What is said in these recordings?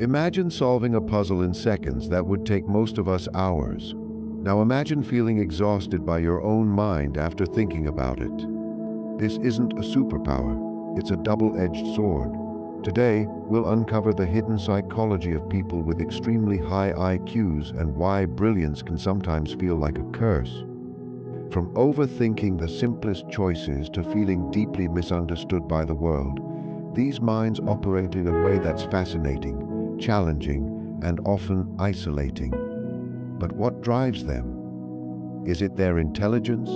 Imagine solving a puzzle in seconds that would take most of us hours. Now imagine feeling exhausted by your own mind after thinking about it. This isn't a superpower, it's a double-edged sword. Today, we'll uncover the hidden psychology of people with extremely high IQs and why brilliance can sometimes feel like a curse. From overthinking the simplest choices to feeling deeply misunderstood by the world, these minds operate in a way that's fascinating, challenging, and often isolating. But what drives them? Is it their intelligence,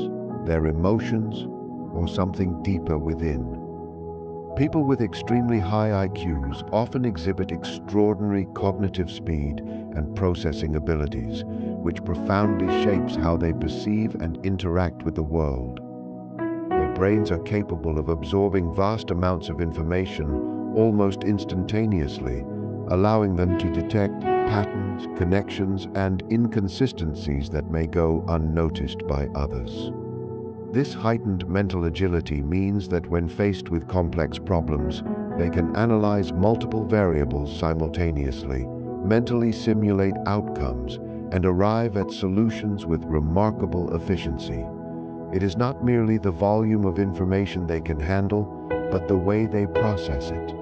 their emotions, or something deeper within? People with extremely high IQs often exhibit extraordinary cognitive speed and processing abilities, which profoundly shapes how they perceive and interact with the world. Their brains are capable of absorbing vast amounts of information almost instantaneously, allowing them to detect patterns, connections, and inconsistencies that may go unnoticed by others. This heightened mental agility means that when faced with complex problems, they can analyze multiple variables simultaneously, mentally simulate outcomes, and arrive at solutions with remarkable efficiency. It is not merely the volume of information they can handle, but the way they process it.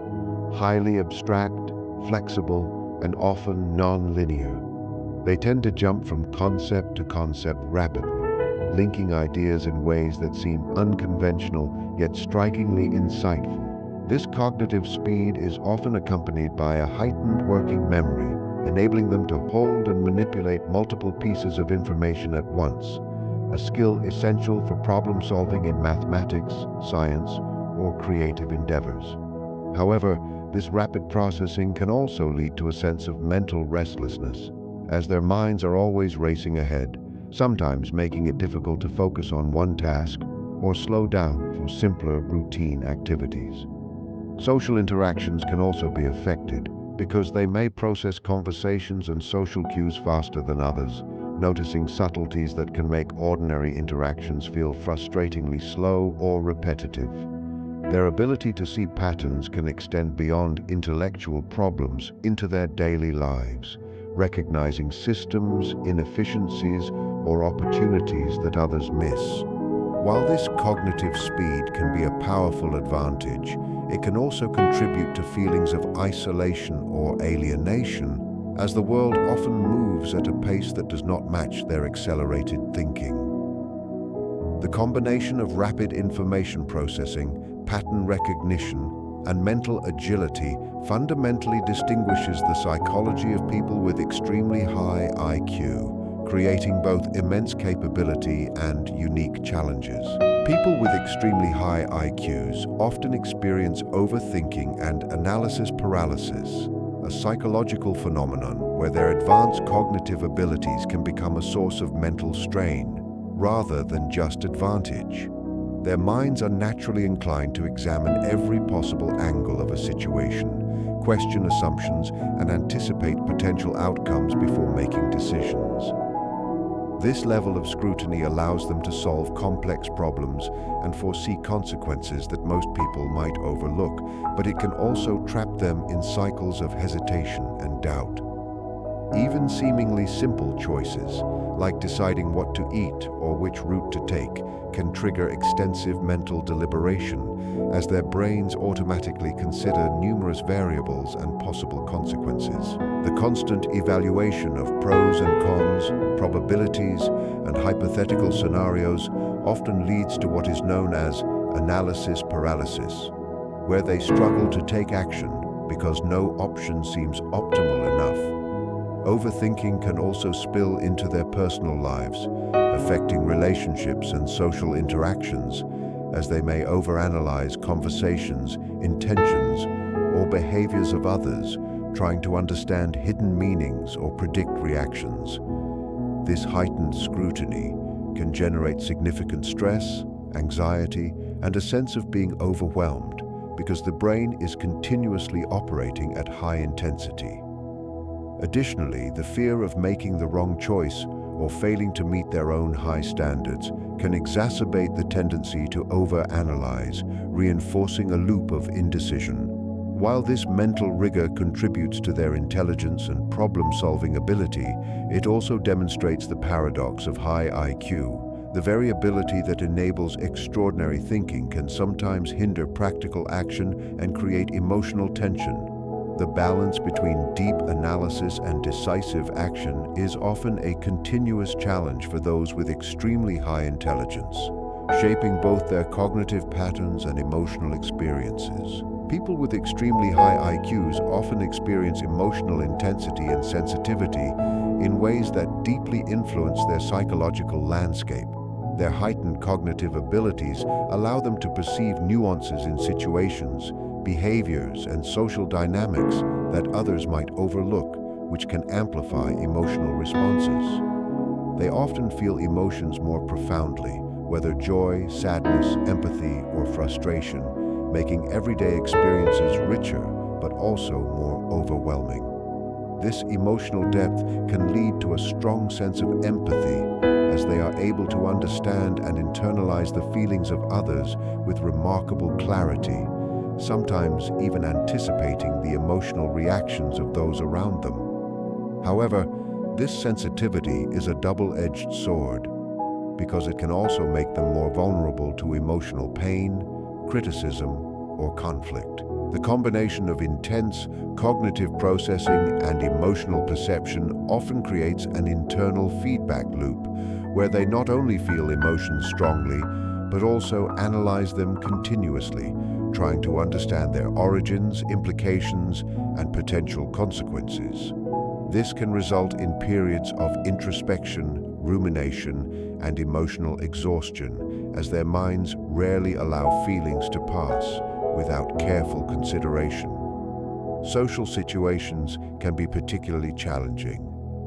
Highly abstract, flexible, and often non-linear. They tend to jump from concept to concept rapidly, linking ideas in ways that seem unconventional yet strikingly insightful. This cognitive speed is often accompanied by a heightened working memory, enabling them to hold and manipulate multiple pieces of information at once, a skill essential for problem solving in mathematics, science, or creative endeavors. However, this rapid processing can also lead to a sense of mental restlessness, as their minds are always racing ahead, sometimes making it difficult to focus on one task or slow down for simpler routine activities. Social interactions can also be affected because they may process conversations and social cues faster than others, noticing subtleties that can make ordinary interactions feel frustratingly slow or repetitive. Their ability to see patterns can extend beyond intellectual problems into their daily lives, recognizing systems, inefficiencies, or opportunities that others miss. While this cognitive speed can be a powerful advantage, it can also contribute to feelings of isolation or alienation, as the world often moves at a pace that does not match their accelerated thinking. The combination of rapid information processing, pattern recognition, and mental agility fundamentally distinguishes the psychology of people with extremely high IQ, creating both immense capability and unique challenges. People with extremely high IQs often experience overthinking and analysis paralysis, a psychological phenomenon where their advanced cognitive abilities can become a source of mental strain rather than just advantage. Their minds are naturally inclined to examine every possible angle of a situation, question assumptions, and anticipate potential outcomes before making decisions. This level of scrutiny allows them to solve complex problems and foresee consequences that most people might overlook, but it can also trap them in cycles of hesitation and doubt. Even seemingly simple choices, like deciding what to eat or which route to take, can trigger extensive mental deliberation, as their brains automatically consider numerous variables and possible consequences. The constant evaluation of pros and cons, probabilities, and hypothetical scenarios often leads to what is known as analysis paralysis, where they struggle to take action because no option seems optimal enough. Overthinking can also spill into their personal lives, affecting relationships and social interactions, as they may overanalyze conversations, intentions, or behaviors of others, trying to understand hidden meanings or predict reactions. This heightened scrutiny can generate significant stress, anxiety, and a sense of being overwhelmed because the brain is continuously operating at high intensity. Additionally, the fear of making the wrong choice or failing to meet their own high standards can exacerbate the tendency to overanalyze, reinforcing a loop of indecision. While this mental rigor contributes to their intelligence and problem-solving ability, it also demonstrates the paradox of high IQ. The very ability that enables extraordinary thinking can sometimes hinder practical action and create emotional tension. The balance between deep analysis and decisive action is often a continuous challenge for those with extremely high intelligence, shaping both their cognitive patterns and emotional experiences. People with extremely high IQs often experience emotional intensity and sensitivity in ways that deeply influence their psychological landscape. Their heightened cognitive abilities allow them to perceive nuances in situations, behaviors, and social dynamics that others might overlook, which can amplify emotional responses. They often feel emotions more profoundly, whether joy, sadness, empathy, or frustration, making everyday experiences richer but also more overwhelming. This emotional depth can lead to a strong sense of empathy, as they are able to understand and internalize the feelings of others with remarkable clarity, sometimes even anticipating the emotional reactions of those around them. However, this sensitivity is a double-edged sword, because it can also make them more vulnerable to emotional pain, criticism, or conflict. The combination of intense cognitive processing and emotional perception often creates an internal feedback loop, where they not only feel emotions strongly, but also analyze them continuously, trying to understand their origins, implications, and potential consequences. This can result in periods of introspection, rumination, and emotional exhaustion, as their minds rarely allow feelings to pass without careful consideration. Social situations can be particularly challenging,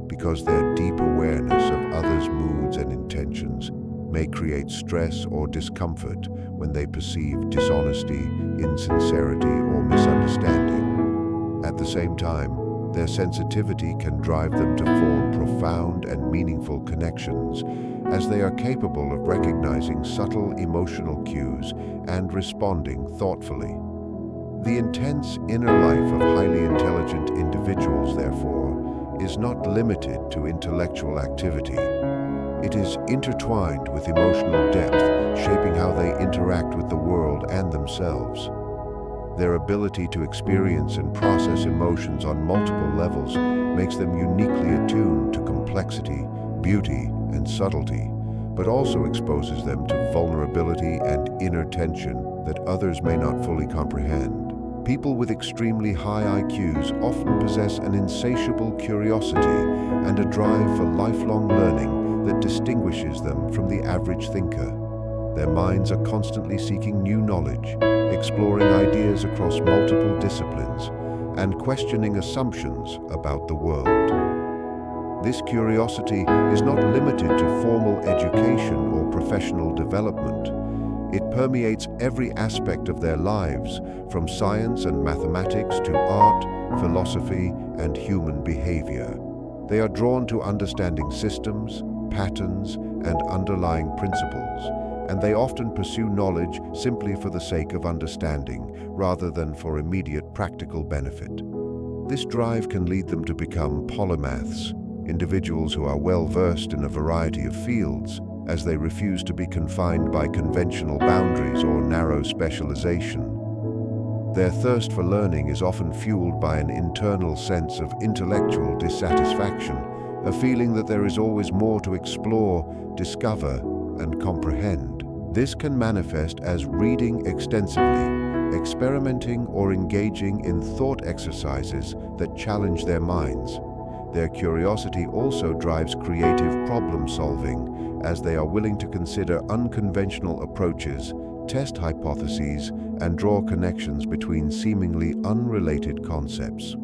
because their deep awareness of others' moods and intentions may create stress or discomfort when they perceive dishonesty, insincerity, or misunderstanding. At the same time, their sensitivity can drive them to form profound and meaningful connections, as they are capable of recognizing subtle emotional cues and responding thoughtfully. The intense inner life of highly intelligent individuals, therefore, is not limited to intellectual activity. It is intertwined with emotional depth, shaping how they interact with the world and themselves. Their ability to experience and process emotions on multiple levels makes them uniquely attuned to complexity, beauty, and subtlety, but also exposes them to vulnerability and inner tension that others may not fully comprehend. People with extremely high IQs often possess an insatiable curiosity and a drive for lifelong learning that distinguishes them from the average thinker. Their minds are constantly seeking new knowledge, exploring ideas across multiple disciplines, and questioning assumptions about the world. This curiosity is not limited to formal education or professional development. It permeates every aspect of their lives, from science and mathematics to art, philosophy, and human behavior. They are drawn to understanding systems, patterns, and underlying principles, and they often pursue knowledge simply for the sake of understanding, rather than for immediate practical benefit. This drive can lead them to become polymaths, individuals who are well-versed in a variety of fields, as they refuse to be confined by conventional boundaries or narrow specialization. Their thirst for learning is often fueled by an internal sense of intellectual dissatisfaction, a feeling that there is always more to explore, discover, and comprehend. This can manifest as reading extensively, experimenting or engaging in thought exercises that challenge their minds. Their curiosity also drives creative problem-solving, as they are willing to consider unconventional approaches, test hypotheses, and draw connections between seemingly unrelated concepts.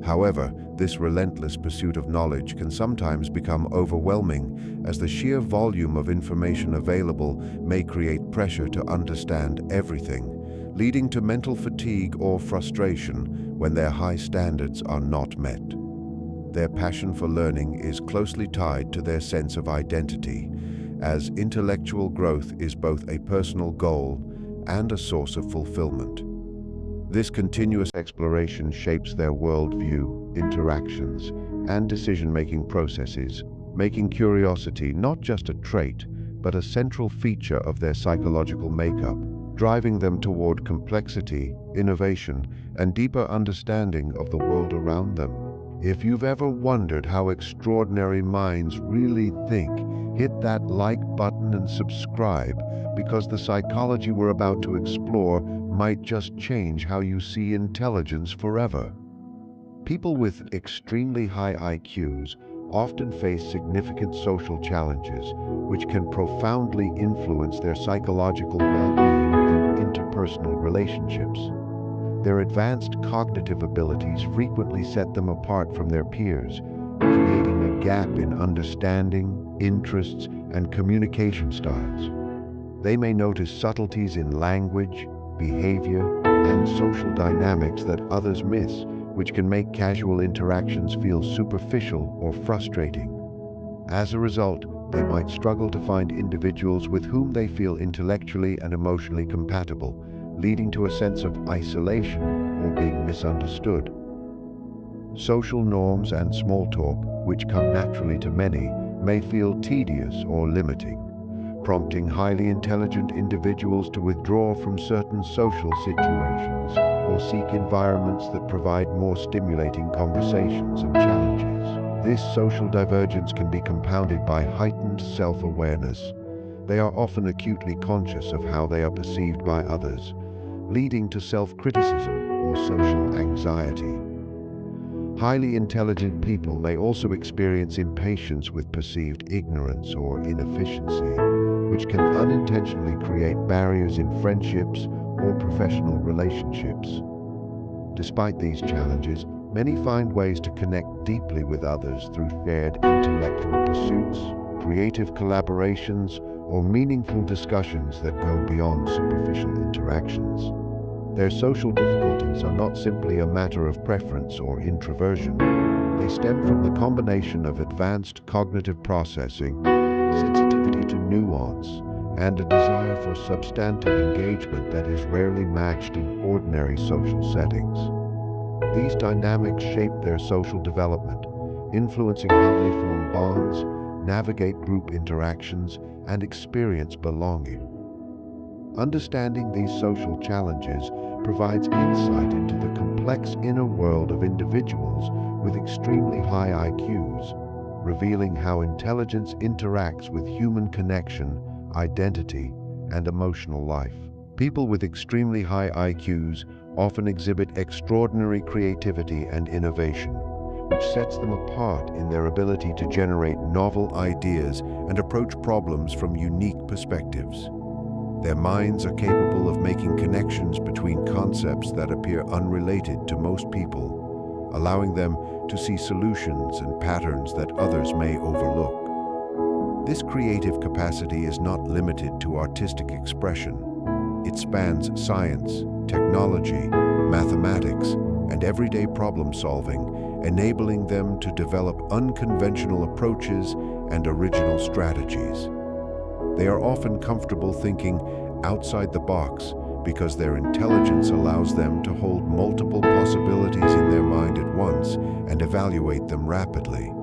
However, this relentless pursuit of knowledge can sometimes become overwhelming, as the sheer volume of information available may create pressure to understand everything, leading to mental fatigue or frustration when their high standards are not met. Their passion for learning is closely tied to their sense of identity, as intellectual growth is both a personal goal and a source of fulfillment. This continuous exploration shapes their worldview, interactions, and decision-making processes, making curiosity not just a trait, but a central feature of their psychological makeup, driving them toward complexity, innovation, and deeper understanding of the world around them. If you've ever wondered how extraordinary minds really think, hit that like button and subscribe, because the psychology we're about to explore might just change how you see intelligence forever. People with extremely high IQs often face significant social challenges, which can profoundly influence their psychological well-being and interpersonal relationships. Their advanced cognitive abilities frequently set them apart from their peers, creating a gap in understanding, interests, and communication styles. They may notice subtleties in language, behavior, and social dynamics that others miss, which can make casual interactions feel superficial or frustrating. As a result, they might struggle to find individuals with whom they feel intellectually and emotionally compatible, leading to a sense of isolation or being misunderstood. Social norms and small talk, which come naturally to many, may feel tedious or limiting, prompting highly intelligent individuals to withdraw from certain social situations or seek environments that provide more stimulating conversations and challenges. This social divergence can be compounded by heightened self-awareness. They are often acutely conscious of how they are perceived by others, leading to self-criticism or social anxiety. Highly intelligent people may also experience impatience with perceived ignorance or inefficiency, which can unintentionally create barriers in friendships or professional relationships. Despite these challenges, many find ways to connect deeply with others through shared intellectual pursuits, creative collaborations, or meaningful discussions that go beyond superficial interactions. Their social difficulties are not simply a matter of preference or introversion. They stem from the combination of advanced cognitive processing, sensitivity to nuance, and a desire for substantive engagement that is rarely matched in ordinary social settings. These dynamics shape their social development, influencing how they form bonds, navigate group interactions, and experience belonging. Understanding these social challenges provides insight into the complex inner world of individuals with extremely high IQs, revealing how intelligence interacts with human connection, identity, and emotional life. People with extremely high IQs often exhibit extraordinary creativity and innovation, which sets them apart in their ability to generate novel ideas and approach problems from unique perspectives. Their minds are capable of making connections between concepts that appear unrelated to most people, allowing them to see solutions and patterns that others may overlook. This creative capacity is not limited to artistic expression. It spans science, technology, mathematics, and everyday problem solving, enabling them to develop unconventional approaches and original strategies. They are often comfortable thinking outside the box because their intelligence allows them to hold multiple possibilities in their mind at once and evaluate them rapidly.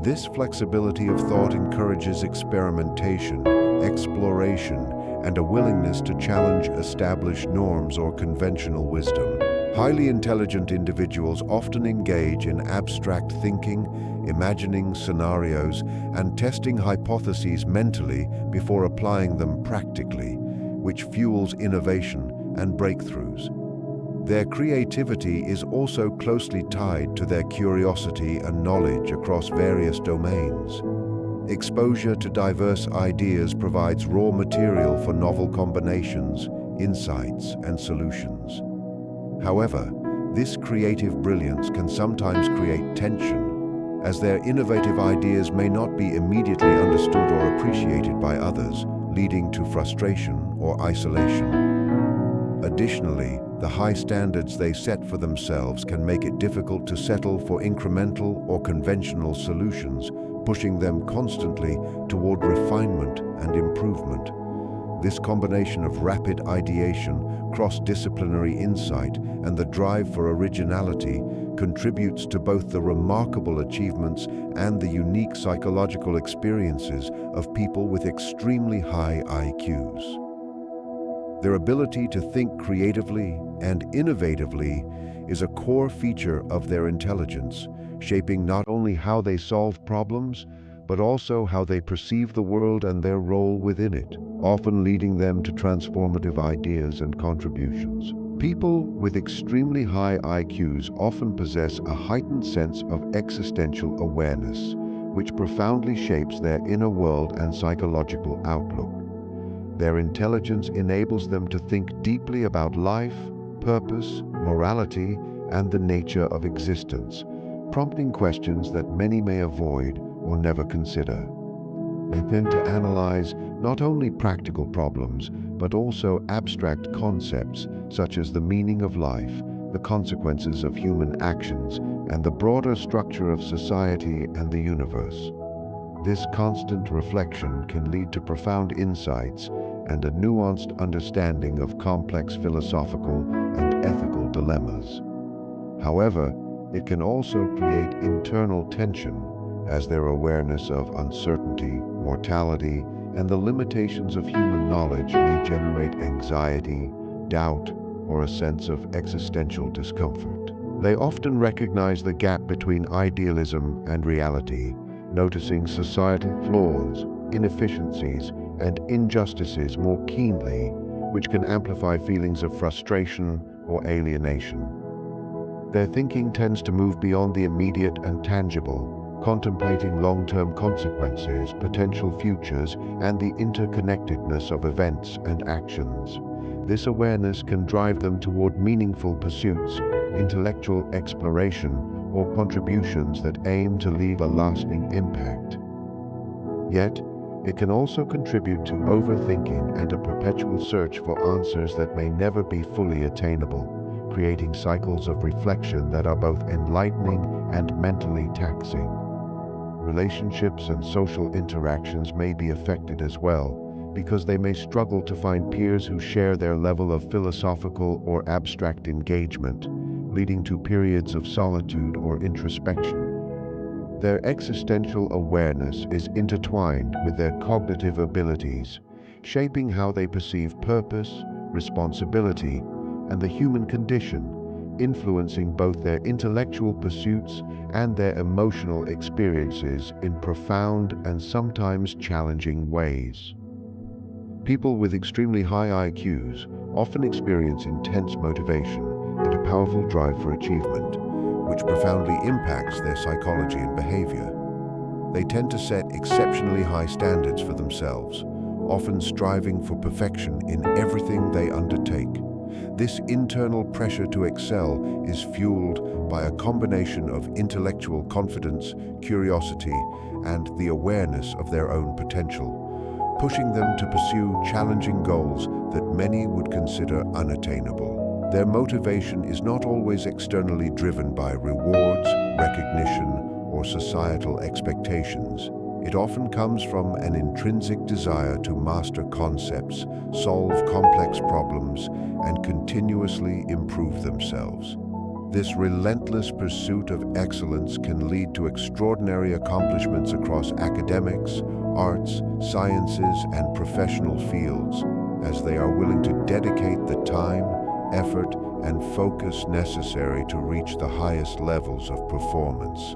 This flexibility of thought encourages experimentation, exploration, and a willingness to challenge established norms or conventional wisdom. Highly intelligent individuals often engage in abstract thinking, imagining scenarios, and testing hypotheses mentally before applying them practically, which fuels innovation and breakthroughs. Their creativity is also closely tied to their curiosity and knowledge across various domains. Exposure to diverse ideas provides raw material for novel combinations, insights, and solutions. However, this creative brilliance can sometimes create tension, as their innovative ideas may not be immediately understood or appreciated by others, leading to frustration or isolation. Additionally, the high standards they set for themselves can make it difficult to settle for incremental or conventional solutions, pushing them constantly toward refinement and improvement. This combination of rapid ideation, cross-disciplinary insight, and the drive for originality contributes to both the remarkable achievements and the unique psychological experiences of people with extremely high IQs. Their ability to think creatively and innovatively is a core feature of their intelligence, shaping not only how they solve problems, but also how they perceive the world and their role within it, often leading them to transformative ideas and contributions. People with extremely high IQs often possess a heightened sense of existential awareness, which profoundly shapes their inner world and psychological outlook. Their intelligence enables them to think deeply about life, purpose, morality, and the nature of existence, prompting questions that many may avoid or never consider. They tend to analyze not only practical problems, but also abstract concepts such as the meaning of life, the consequences of human actions, and the broader structure of society and the universe. This constant reflection can lead to profound insights and a nuanced understanding of complex philosophical and ethical dilemmas. However, it can also create internal tension as their awareness of uncertainty, mortality, and the limitations of human knowledge may generate anxiety, doubt, or a sense of existential discomfort. They often recognize the gap between idealism and reality, noticing societal flaws, inefficiencies, and injustices more keenly, which can amplify feelings of frustration or alienation. Their thinking tends to move beyond the immediate and tangible, contemplating long-term consequences, potential futures, and the interconnectedness of events and actions. This awareness can drive them toward meaningful pursuits, intellectual exploration, or contributions that aim to leave a lasting impact. Yet, it can also contribute to overthinking and a perpetual search for answers that may never be fully attainable, creating cycles of reflection that are both enlightening and mentally taxing. Relationships and social interactions may be affected as well, because they may struggle to find peers who share their level of philosophical or abstract engagement, leading to periods of solitude or introspection. Their existential awareness is intertwined with their cognitive abilities, shaping how they perceive purpose, responsibility, and the human condition, influencing both their intellectual pursuits and their emotional experiences in profound and sometimes challenging ways. People with extremely high IQs often experience intense motivation and a powerful drive for achievement, which profoundly impacts their psychology and behavior. They tend to set exceptionally high standards for themselves, often striving for perfection in everything they undertake. This internal pressure to excel is fueled by a combination of intellectual confidence, curiosity, and the awareness of their own potential, pushing them to pursue challenging goals that many would consider unattainable. Their motivation is not always externally driven by rewards, recognition, or societal expectations. It often comes from an intrinsic desire to master concepts, solve complex problems, and continuously improve themselves. This relentless pursuit of excellence can lead to extraordinary accomplishments across academics, arts, sciences, and professional fields, as they are willing to dedicate the time, effort, and focus necessary to reach the highest levels of performance.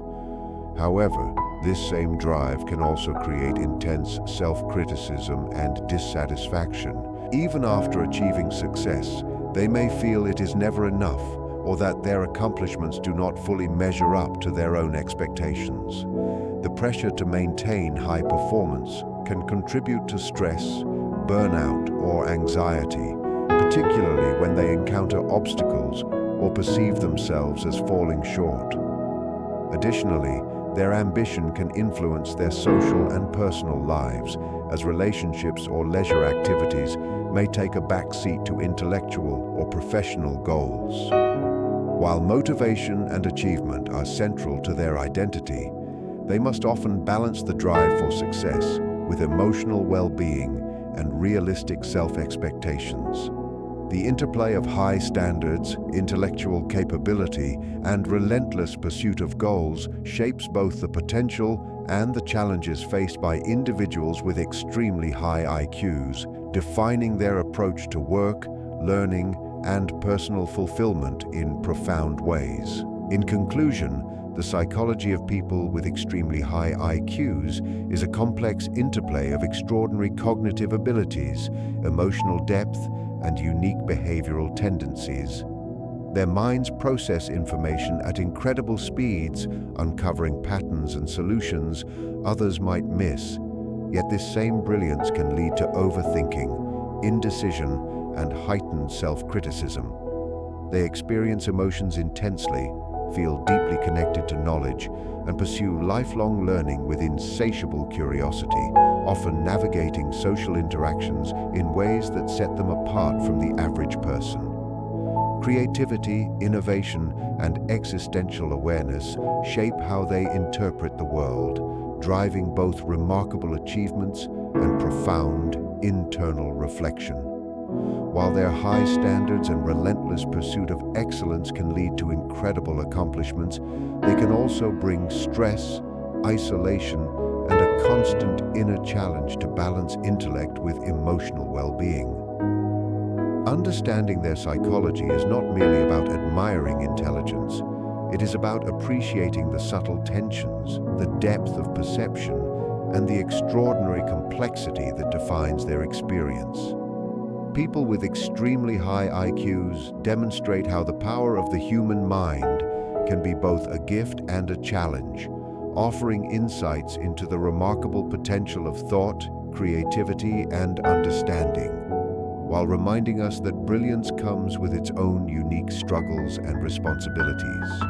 However, this same drive can also create intense self-criticism and dissatisfaction. Even after achieving success, they may feel it is never enough, or that their accomplishments do not fully measure up to their own expectations. The pressure to maintain high performance can contribute to stress, burnout, or anxiety, particularly when they encounter obstacles or perceive themselves as falling short. Additionally, their ambition can influence their social and personal lives, as relationships or leisure activities may take a backseat to intellectual or professional goals. While motivation and achievement are central to their identity, they must often balance the drive for success with emotional well-being and realistic self-expectations. The interplay of high standards, intellectual capability, and relentless pursuit of goals shapes both the potential and the challenges faced by individuals with extremely high IQs, defining their approach to work, learning, and personal fulfillment in profound ways. In conclusion, the psychology of people with extremely high IQs is a complex interplay of extraordinary cognitive abilities, emotional depth, and unique behavioral tendencies. Their minds process information at incredible speeds, uncovering patterns and solutions others might miss. Yet this same brilliance can lead to overthinking, indecision, and heightened self-criticism. They experience emotions intensely, feel deeply connected to knowledge, and pursue lifelong learning with insatiable curiosity, often navigating social interactions in ways that set them apart from the average person. Creativity, innovation, and existential awareness shape how they interpret the world, driving both remarkable achievements and profound internal reflection. While their high standards and relentless pursuit of excellence can lead to incredible accomplishments, they can also bring stress, isolation, and a constant inner challenge to balance intellect with emotional well-being. Understanding their psychology is not merely about admiring intelligence. It is about appreciating the subtle tensions, the depth of perception, and the extraordinary complexity that defines their experience. People with extremely high IQs demonstrate how the power of the human mind can be both a gift and a challenge, offering insights into the remarkable potential of thought, creativity, and understanding, while reminding us that brilliance comes with its own unique struggles and responsibilities.